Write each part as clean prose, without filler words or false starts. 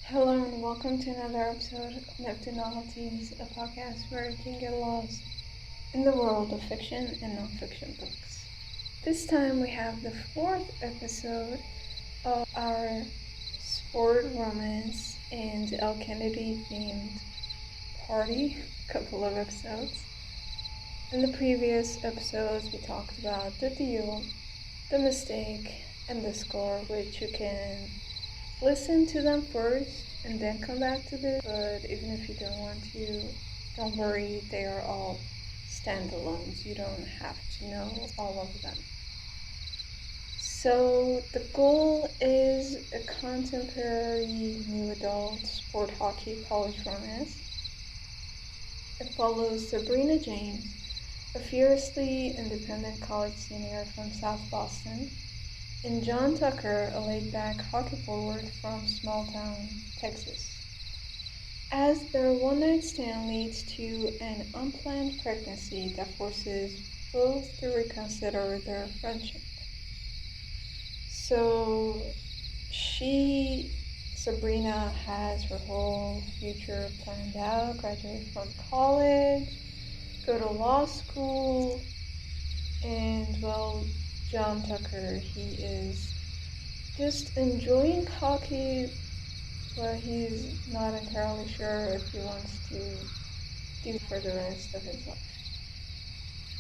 Hello and welcome to another episode of Neptune Novelties, a podcast where you can get lost in the world of fiction and non-fiction books. This time we have the fourth episode of our sport romance and Elle Kennedy themed party, couple of episodes. In the previous episodes we talked about the deal, the mistake, and the score, which you can listen to them first and then come back to this, but even if you don't want to, don't worry, they are all standalones. You don't have to know all of them. So the goal is a contemporary new adult sport hockey college romance. It follows Sabrina James, a fiercely independent college senior from South Boston, and John Tucker, a laid-back hockey forward from small-town Texas. As their one-night stand leads to an unplanned pregnancy that forces both to reconsider their friendship. So, Sabrina, has her whole future planned out, graduate from college, go to law school, and John Tucker, he is just enjoying hockey, but he's not entirely sure if he wants to do for the rest of his life.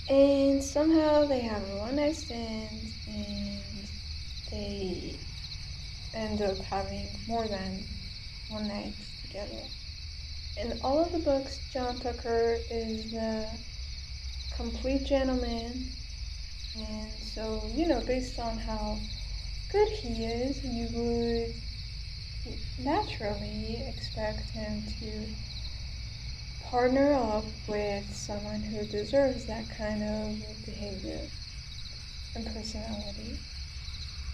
And somehow they have a one-night stand, and they end up having more than one night together. In all of the books, John Tucker is the complete gentleman. And so, based on how good he is, you would naturally expect him to partner up with someone who deserves that kind of behavior and personality.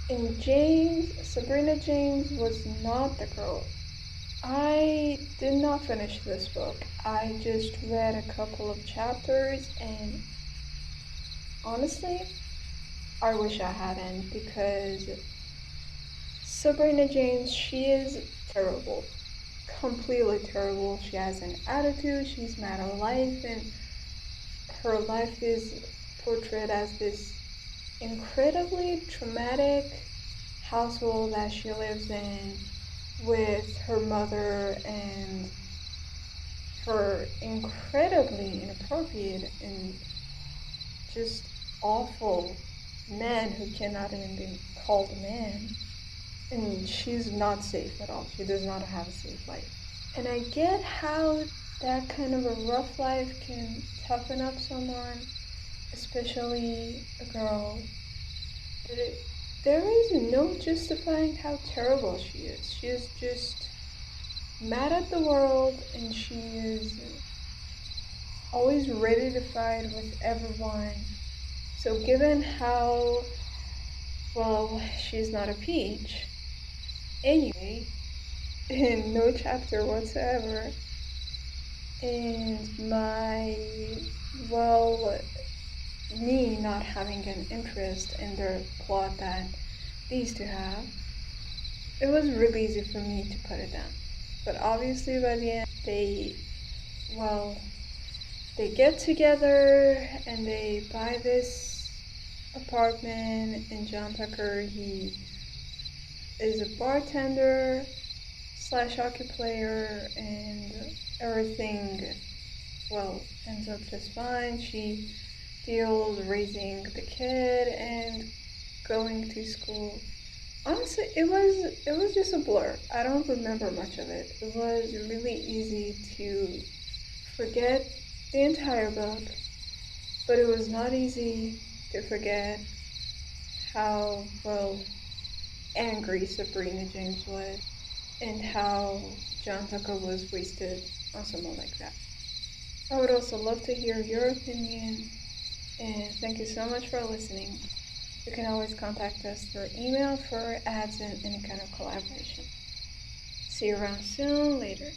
And Sabrina James was not the girl. I did not finish this book. I just read a couple of chapters, and honestly, I wish I hadn't, because Sabrina James, she is terrible. Completely terrible. She has an attitude, she's mad at life, and her life is portrayed as this incredibly traumatic household that she lives in with her mother and her incredibly inappropriate and just awful man who cannot even be called a man. And she's not safe at all. She does not have a safe life. And I get how that kind of a rough life can toughen up someone, especially a girl. But there is no justifying how terrible she is. She is just mad at the world, and she is always ready to fight with everyone. So given how, she's not a peach, anyway, in no chapter whatsoever, and me not having an interest in their plot that these two have, it was really easy for me to put it down. But obviously by the end, they get together and they buy this apartment, and John Tucker, he is a bartender / hockey player, and everything ends up just fine. She deals raising the kid and going to school. Honestly, it was just a blur. I don't remember much of it. It was really easy to forget the entire book, but it was not easy to forget how, angry Sabrina James was, and how John Tucker was wasted on someone like that. I would also love to hear your opinion, and thank you so much for listening. You can always contact us through email for ads and any kind of collaboration. See you around soon. Later.